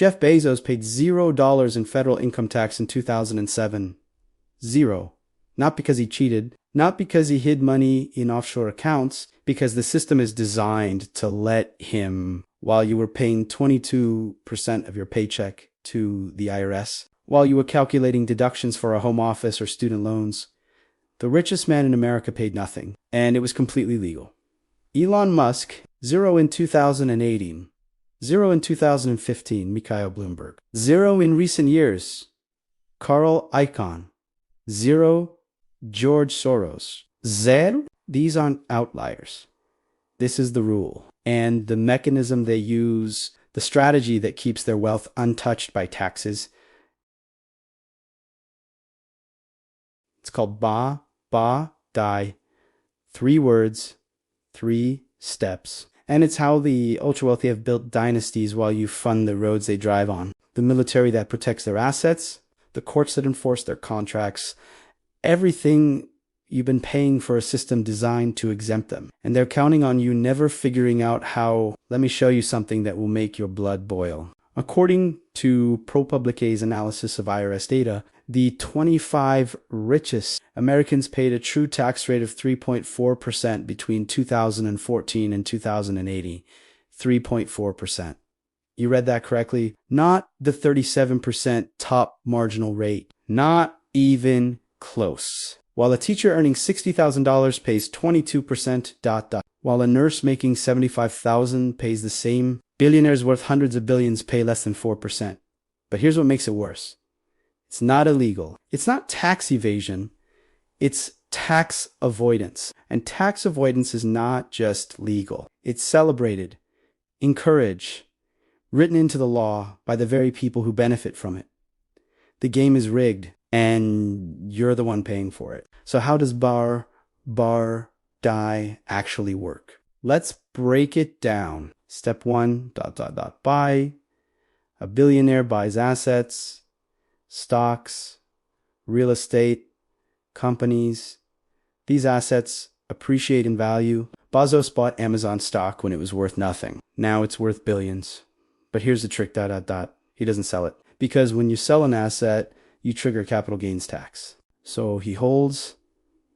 Jeff Bezos paid $0 in federal income tax in 2007. Zero. Not because he cheated, not because he hid money in offshore accounts, because the system is designed to let him, while you were paying 22% of your paycheck to the IRS, while you were calculating deductions for a home office or student loans, the richest man in America paid nothing, and it was completely legal. Elon Musk, zero in 2018. Zero in 2015, Mikhail Bloomberg. Zero in recent years, Carl Icahn. Zero, George Soros. Zero? These aren't outliers. This is the rule. And the mechanism they use, the strategy that keeps their wealth untouched by taxes, it's called die. 3 words, 3 steps. And it's how the ultra-wealthy have built dynasties while you fund the roads they drive on. The military that protects their assets, the courts that enforce their contracts, everything you've been paying for a system designed to exempt them. And they're counting on you never figuring out how, let me show you something that will make your blood boil. According to ProPublique's analysis of IRS data, the 25 richest Americans paid a true tax rate of 3.4% between 2014 and 2080. 3.4%. You read that correctly? Not the 37% top marginal rate. Not even close. While a teacher earning $60,000 pays 22%, while a nurse making $75,000 pays the same, billionaires worth hundreds of billions pay less than 4%. But here's what makes it worse. It's not illegal. It's not tax evasion. It's tax avoidance. And tax avoidance is not just legal. It's celebrated, encouraged, written into the law by the very people who benefit from it. The game is rigged, and you're the one paying for it. So how does die actually work? Let's break it down. Step 1, buy. A billionaire buys assets, stocks, real estate, companies. These assets appreciate in value. Bezos bought Amazon stock when it was worth nothing. Now it's worth billions. But here's the trick, he doesn't sell it. Because when you sell an asset, you trigger capital gains tax. So he holds,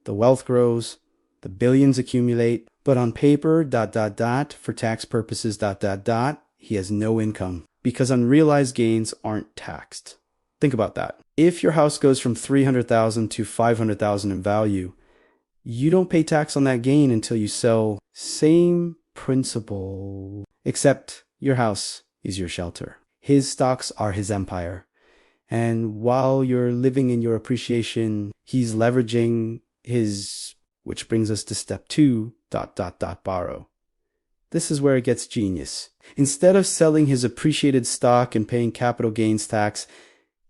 the wealth grows, the billions accumulate, but on paper, for tax purposes, he has no income. Because unrealized gains aren't taxed. Think about that. If your house goes from $300,000 to $500,000 in value, you don't pay tax on that gain until you sell. Same principle, except your house is your shelter. His stocks are his empire. And while you're living in your appreciation, he's leveraging his, which brings us to step 2, borrow. This is where it gets genius. Instead of selling his appreciated stock and paying capital gains tax,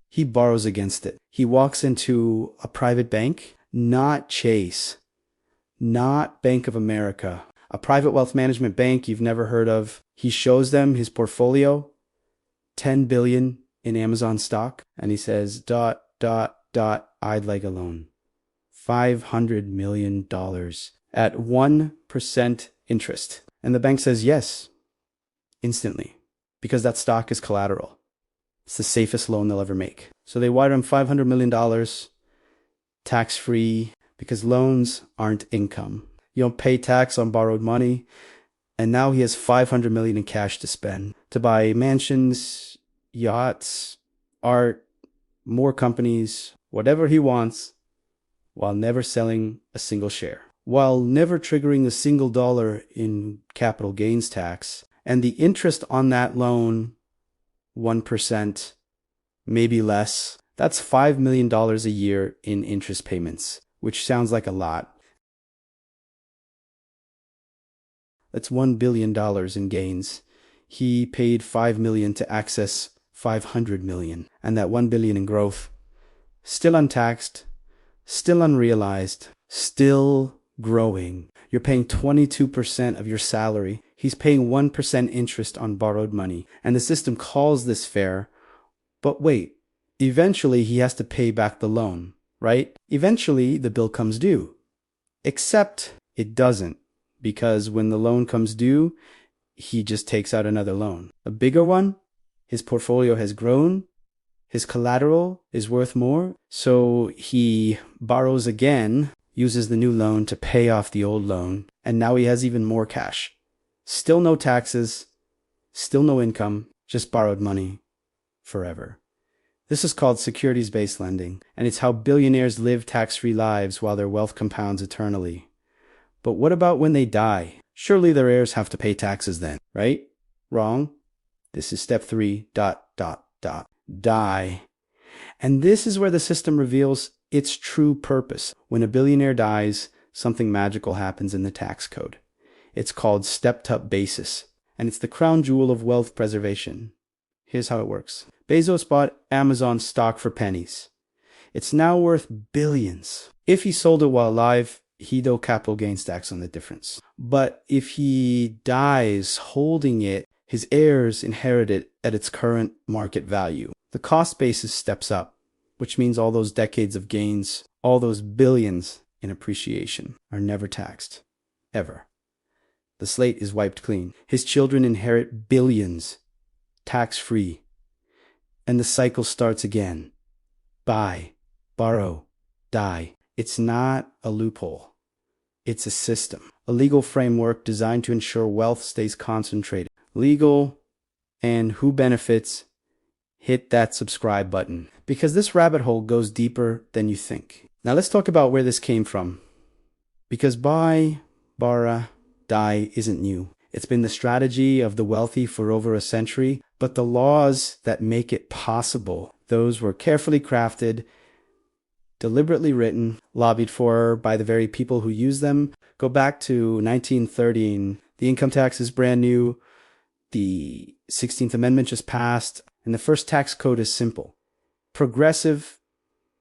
he borrows against it. He walks into a private bank, not Chase, not Bank of America, a private wealth management bank you've never heard of. He shows them his portfolio, 10 billion in Amazon stock, and he says, I'd like a loan. $500 million at 1% interest. And the bank says yes, instantly, because that stock is collateral. It's the safest loan they'll ever make. So they wire him $500 million, tax-free, because loans aren't income. You don't pay tax on borrowed money. And now he has $500 million in cash to spend, to buy mansions, yachts, art, more companies, whatever he wants, while never selling a single share, while never triggering a single dollar in capital gains tax. And the interest on that loan, 1%, maybe less. That's $5 million a year in interest payments, which sounds like a lot. That's $1 billion in gains. He paid $5 million to access $500 million. And that $1 billion in growth, still untaxed, still unrealized, still growing. You're paying 22% of your salary. He's paying 1% interest on borrowed money. And the system calls this fair. But wait, eventually he has to pay back the loan, right? Eventually the bill comes due. Except it doesn't, because when the loan comes due, he just takes out another loan. A bigger one, His portfolio has grown. His collateral is worth more. So he borrows again, uses the new loan to pay off the old loan. And now he has even more cash. Still no taxes, still no income, just borrowed money forever. This is called securities-based lending, and it's how billionaires live tax-free lives while their wealth compounds eternally. But what about when they die? Surely their heirs have to pay taxes then, right? Wrong. This is step 3, ... Die. And this is where the system reveals its true purpose. When a billionaire dies, something magical happens in the tax code. It's called stepped-up basis, and it's the crown jewel of wealth preservation. Here's how it works. Bezos bought Amazon stock for pennies. It's now worth billions. If he sold it while alive, he'd owe capital gains tax on the difference. But if he dies holding it, his heirs inherit it at its current market value. The cost basis steps up, which means all those decades of gains, all those billions in appreciation, are never taxed. Ever. The slate is wiped clean. His children inherit billions, tax-free. And the cycle starts again. Buy, borrow, die. It's not a loophole. It's a system, a legal framework designed to ensure wealth stays concentrated. Legal, and who benefits? Hit that subscribe button, because this rabbit hole goes deeper than you think. Now let's talk about where this came from. Because buy, borrow, die isn't new. It's been the strategy of the wealthy for over a century, but the laws that make it possible, those were carefully crafted, deliberately written, lobbied for by the very people who use them. Go back to 1913. The income tax is brand new. The 16th Amendment just passed, and the first tax code is simple. Progressive,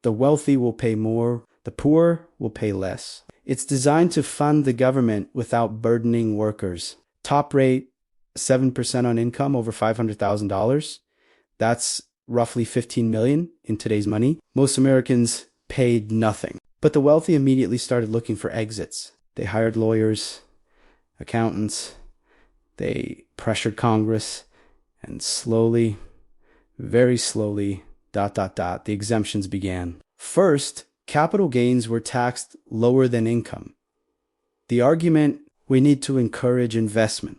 the wealthy will pay more, the poor will pay less. It's designed to fund the government without burdening workers. Top rate, 7% on income over $500,000. That's roughly $15 million in today's money. Most Americans paid nothing. But the wealthy immediately started looking for exits. They hired lawyers, accountants. They pressured Congress, and slowly, very slowly, ... the exemptions began. First, capital gains were taxed lower than income. The argument, we need to encourage investment.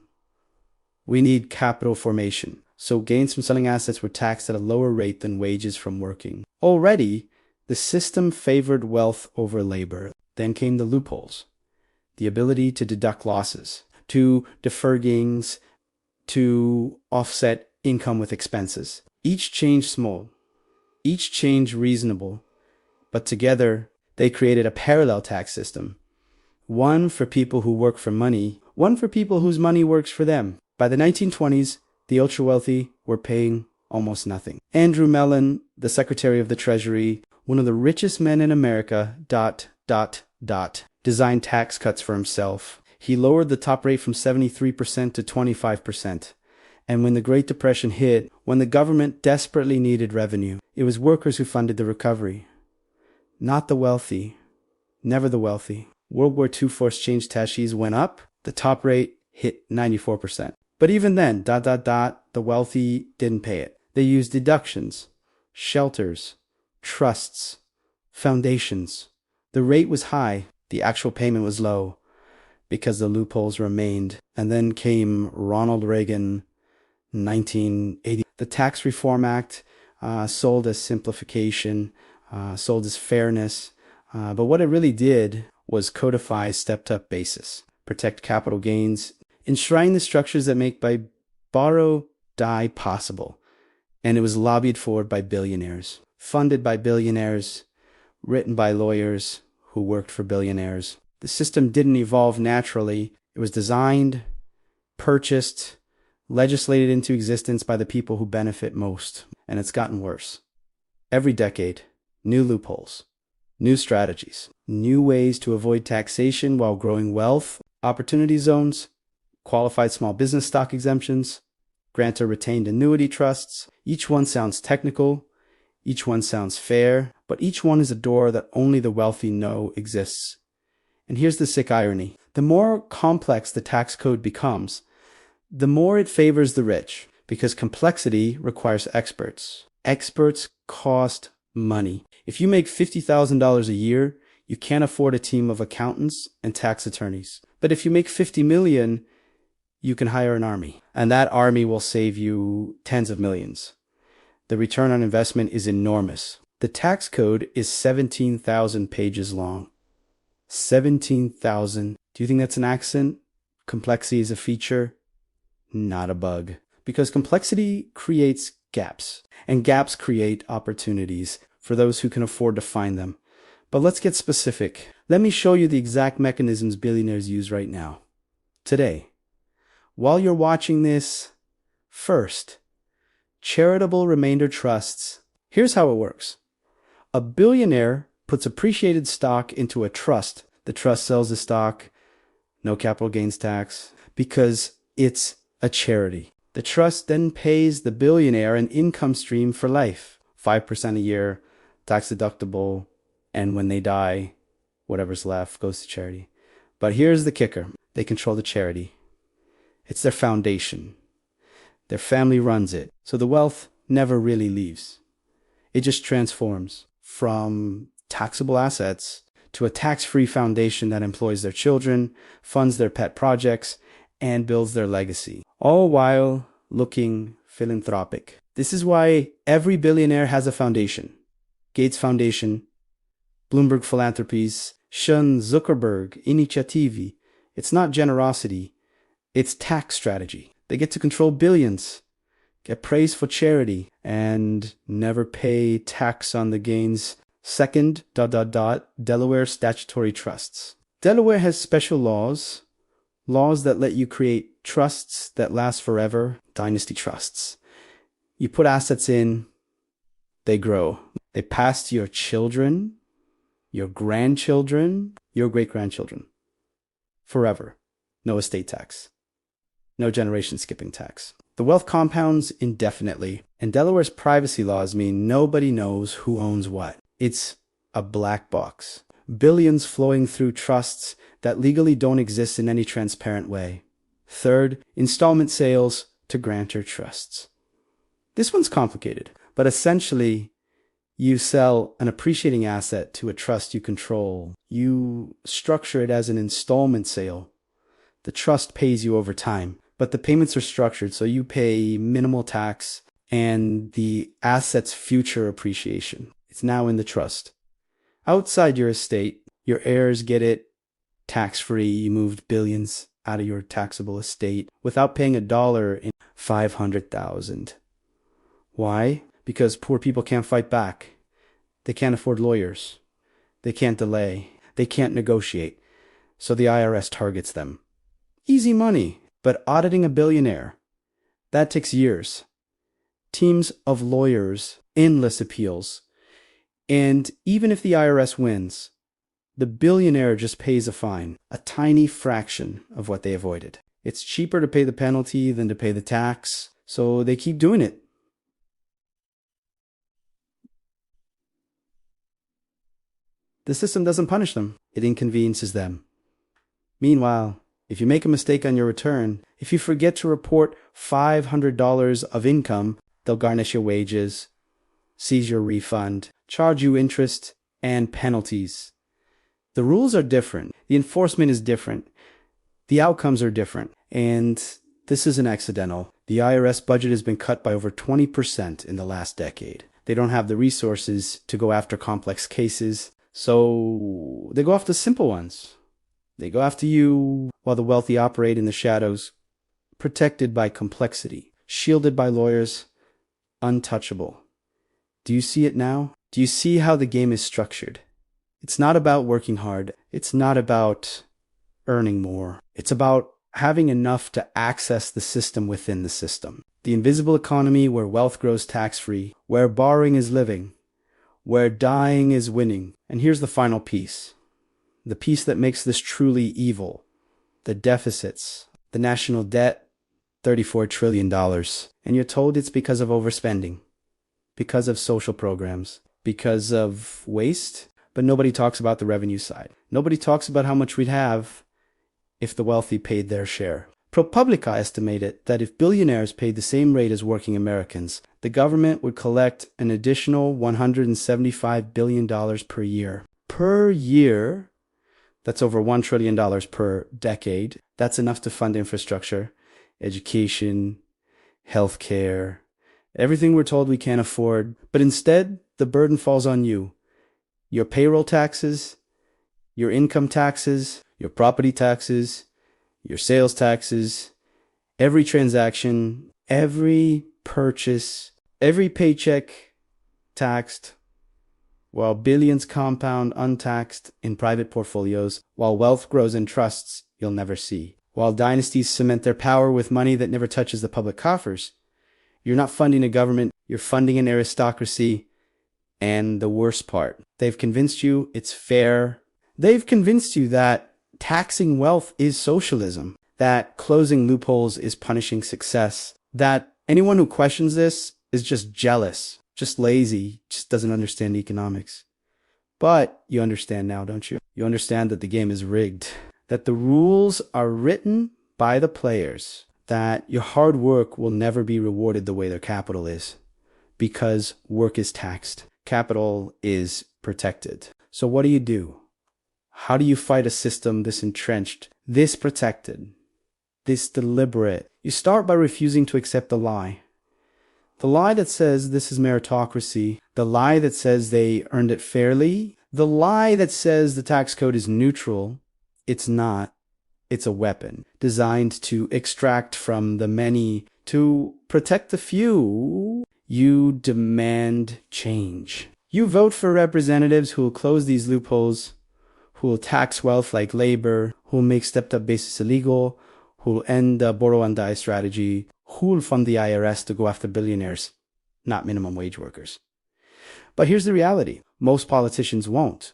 We need capital formation. So gains from selling assets were taxed at a lower rate than wages from working. Already, the system favored wealth over labor. Then came the loopholes. The ability to deduct losses, to defer gains, to offset income with expenses. Each change small, each change reasonable, but together they created a parallel tax system. One for people who work for money, one for people whose money works for them. By the 1920s, the ultra-wealthy were paying almost nothing. Andrew Mellon, the Secretary of the Treasury, one of the richest men in America, ... designed tax cuts for himself. He lowered the top rate from 73% to 25%. And when the Great Depression hit, when the government desperately needed revenue, it was workers who funded the recovery. Not the wealthy. Never the wealthy. World War II forced change taxes went up. The top rate hit 94%. But even then, ... the wealthy didn't pay it. They used deductions, shelters, trusts, foundations. The rate was high. The actual payment was low because the loopholes remained. And then came Ronald Reagan, 1980. The Tax Reform Act sold as simplification, sold as fairness. But what it really did was codify stepped-up basis, protect capital gains, enshrine the structures that make buy, borrow, die possible. And it was lobbied for by billionaires, funded by billionaires, written by lawyers who worked for billionaires. The system didn't evolve naturally. It was designed, purchased, legislated into existence by the people who benefit most. And it's gotten worse. Every decade, new loopholes, new strategies, new ways to avoid taxation while growing wealth, opportunity zones, qualified small business stock exemptions, grantor retained annuity trusts. Each one sounds technical, each one sounds fair, but each one is a door that only the wealthy know exists. And here's the sick irony. The more complex the tax code becomes, the more it favors the rich, Because complexity requires experts. Experts cost money. If you make $50,000 a year, you can't afford a team of accountants and tax attorneys. But if you make 50 million, you can hire an army, and that army will save you tens of millions. The return on investment is enormous. The tax code is 17,000 pages long. 17,000. Do you think that's an accident? Complexity is a feature, not a bug. Because complexity creates gaps, and gaps create opportunities for those who can afford to find them. But let's get specific. Let me show you the exact mechanisms billionaires use right now. Today, while you're watching this, first, charitable remainder trusts. Here's how it works. A billionaire puts appreciated stock into a trust. The trust sells the stock, no capital gains tax, because it's a charity. The trust then pays the billionaire an income stream for life, 5% a year, tax deductible, and when they die, whatever's left goes to charity. But here's the kicker. They control the charity. It's their foundation. Their family runs it, so the wealth never really leaves. It just transforms from taxable assets to a tax-free foundation that employs their children, funds their pet projects, and builds their legacy, all while looking philanthropic. This is why every billionaire has a foundation. Gates Foundation, Bloomberg Philanthropies, Shun Zuckerberg Iniziativi. It's not generosity, it's tax strategy. They get to control billions, get praised for charity, and never pay tax on the gains. Second, Delaware statutory trusts. Delaware has special laws that let you create trusts that last forever, dynasty trusts. You put assets in, they grow. They pass to your children, your grandchildren, your great-grandchildren. Forever. No estate tax. No generation skipping tax. The wealth compounds indefinitely, and Delaware's privacy laws mean nobody knows who owns what. It's a black box. Billions flowing through trusts that legally don't exist in any transparent way. Third, installment sales to grantor trusts. This one's complicated, but essentially, you sell an appreciating asset to a trust you control. You structure it as an installment sale. The trust pays you over time, but the payments are structured so you pay minimal tax and the asset's future appreciation. It's now in the trust. Outside your estate, your heirs get it tax-free. You moved billions out of your taxable estate without paying $1 in $500,000. Why? Because poor people can't fight back. They can't afford lawyers. They can't delay. They can't negotiate. So the IRS targets them. Easy money, but auditing a billionaire, that takes years. Teams of lawyers, endless appeals. And even if the IRS wins, the billionaire just pays a fine, a tiny fraction of what they avoided. It's cheaper to pay the penalty than to pay the tax, so they keep doing it. The system doesn't punish them, it inconveniences them. Meanwhile, if you make a mistake on your return, if you forget to report $500 of income, they'll garnish your wages, seize your refund, charge you interest and penalties. The rules are different. The enforcement is different. The outcomes are different. And this isn't accidental. The IRS budget has been cut by over 20% in the last decade. They don't have the resources to go after complex cases, so they go after the simple ones. They go after you while the wealthy operate in the shadows, protected by complexity, shielded by lawyers, untouchable. Do you see it now? Do you see how the game is structured? It's not about working hard. It's not about earning more. It's about having enough to access the system within the system. The invisible economy where wealth grows tax-free, where borrowing is living, where dying is winning. And here's the final piece. The piece that makes this truly evil. The deficits. The national debt, $34 trillion. And you're told it's because of overspending. Because of social programs. Because of waste. But nobody talks about the revenue side. Nobody talks about how much we'd have if the wealthy paid their share. ProPublica estimated that if billionaires paid the same rate as working Americans, the government would collect an additional $175 billion per year. Per year, that's over $1 trillion per decade. That's enough to fund infrastructure, education, healthcare, everything we're told we can't afford. But instead, the burden falls on you. Your payroll taxes, your income taxes, your property taxes, your sales taxes, every transaction, every purchase, every paycheck taxed, while billions compound untaxed in private portfolios, while wealth grows in trusts you'll never see, while dynasties cement their power with money that never touches the public coffers. You're not funding a government, you're funding an aristocracy. And the worst part, they've convinced you it's fair. They've convinced you that taxing wealth is socialism, that closing loopholes is punishing success, that anyone who questions this is just jealous, just lazy, just doesn't understand economics. But you understand now, don't you? You understand that the game is rigged, that the rules are written by the players, that your hard work will never be rewarded the way their capital is, because work is taxed. Capital is protected. So what do? How do you fight a system this entrenched, this protected, this deliberate? You start by refusing to accept the lie. The lie that says this is meritocracy, the lie that says they earned it fairly, the lie that says the tax code is neutral. It's not. It's a weapon designed to extract from the many, to protect the few. You demand change. You vote for representatives who will close these loopholes, who will tax wealth like labor, who will make stepped-up basis illegal, who will end the borrow and die strategy, who will fund the IRS to go after billionaires, not minimum wage workers. But here's the reality. Most politicians won't,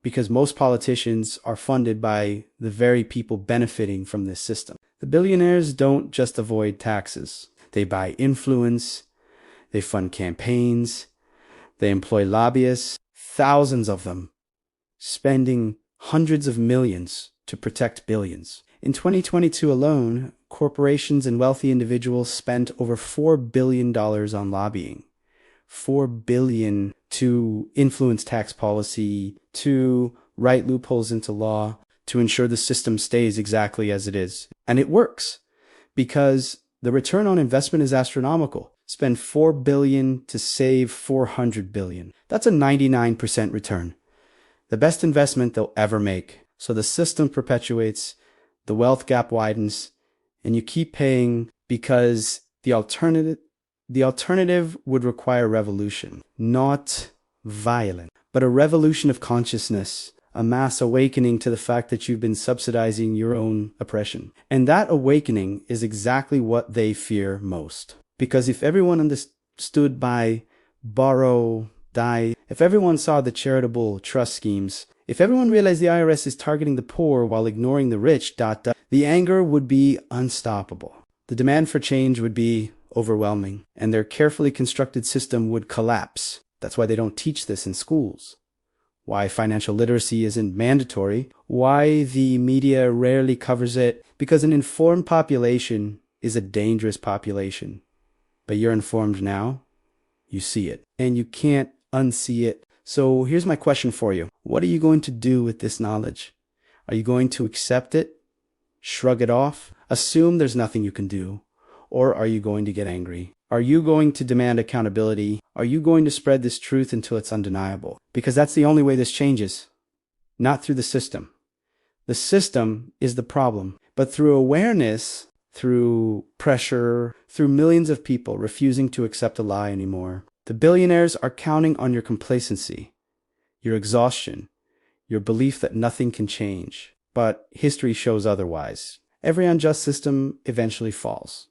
because most politicians are funded by the very people benefiting from this system. The billionaires don't just avoid taxes. They buy influence. They fund campaigns. They employ lobbyists, thousands of them, spending hundreds of millions to protect billions. In 2022 alone, corporations and wealthy individuals spent over $4 billion on lobbying. $4 billion to influence tax policy, to write loopholes into law, to ensure the system stays exactly as it is. And it works because the return on investment is astronomical. Spend $4 billion to save $400 billion. That's a 99% return. The best investment they'll ever make. So the system perpetuates, the wealth gap widens, and you keep paying because the alternative would require revolution, not violence, but a revolution of consciousness, a mass awakening to the fact that you've been subsidizing your own oppression. And that awakening is exactly what they fear most. Because if everyone understood by borrow, die, if everyone saw the charitable trust schemes, if everyone realized the IRS is targeting the poor while ignoring the rich, the anger would be unstoppable. The demand for change would be overwhelming, and their carefully constructed system would collapse. That's why they don't teach this in schools. Why financial literacy isn't mandatory. Why the media rarely covers it. Because an informed population is a dangerous population. But you're informed now. You see it. And you can't unsee it. So here's my question for you. What are you going to do with this knowledge? Are you going to accept it? Shrug it off? Assume there's nothing you can do? Or are you going to get angry? Are you going to demand accountability? Are you going to spread this truth until it's undeniable? Because that's the only way this changes. Not through the system. The system is the problem. But through awareness, through pressure, through millions of people refusing to accept a lie anymore, the billionaires are counting on your complacency, your exhaustion, your belief that nothing can change. But history shows otherwise. Every unjust system eventually falls.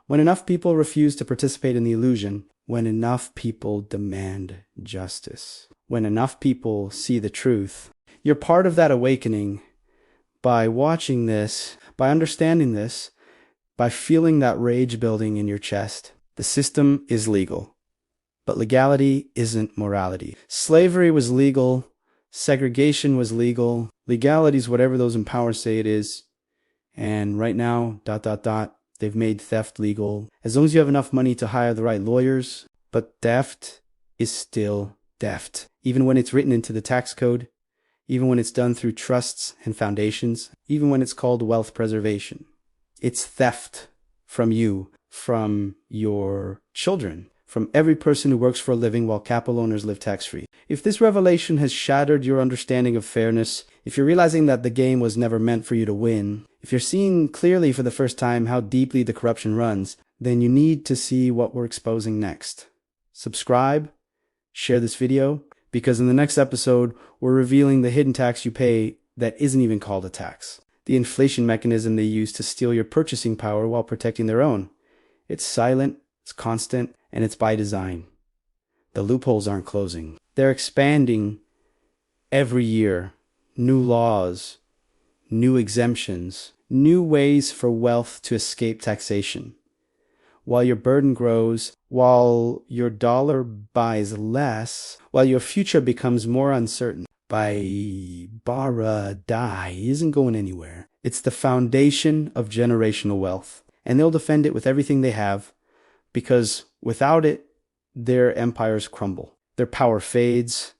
When enough people refuse to participate in the illusion, when enough people demand justice, when enough people see the truth, you're part of that awakening by watching this, by understanding this, by feeling that rage building in your chest. The system is legal, but legality isn't morality. Slavery was legal. Segregation was legal. Legality is whatever those in power say it is. And right now, they've made theft legal. As long as you have enough money to hire the right lawyers, but theft is still theft. Even when it's written into the tax code, even when it's done through trusts and foundations, even when it's called wealth preservation. It's theft from you, from your children, from every person who works for a living while capital owners live tax-free. If this revelation has shattered your understanding of fairness, if you're realizing that the game was never meant for you to win, if you're seeing clearly for the first time how deeply the corruption runs, then you need to see what we're exposing next. Subscribe, share this video, because in the next episode, we're revealing the hidden tax you pay that isn't even called a tax. The inflation mechanism they use to steal your purchasing power while protecting their own. It's silent, it's constant, and it's by design. The loopholes aren't closing. They're expanding every year. New laws, new exemptions, new ways for wealth to escape taxation. While your burden grows, while your dollar buys less, while your future becomes more uncertain. By Bara die isn't going anywhere. It's the foundation of generational wealth. And they'll defend it with everything they have, because without it, their empires crumble. Their power fades,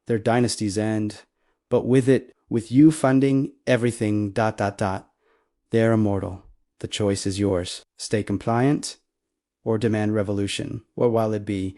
their dynasties end. But with it, with you funding everything, they're immortal. The choice is yours. Stay compliant or demand revolution. What will it be?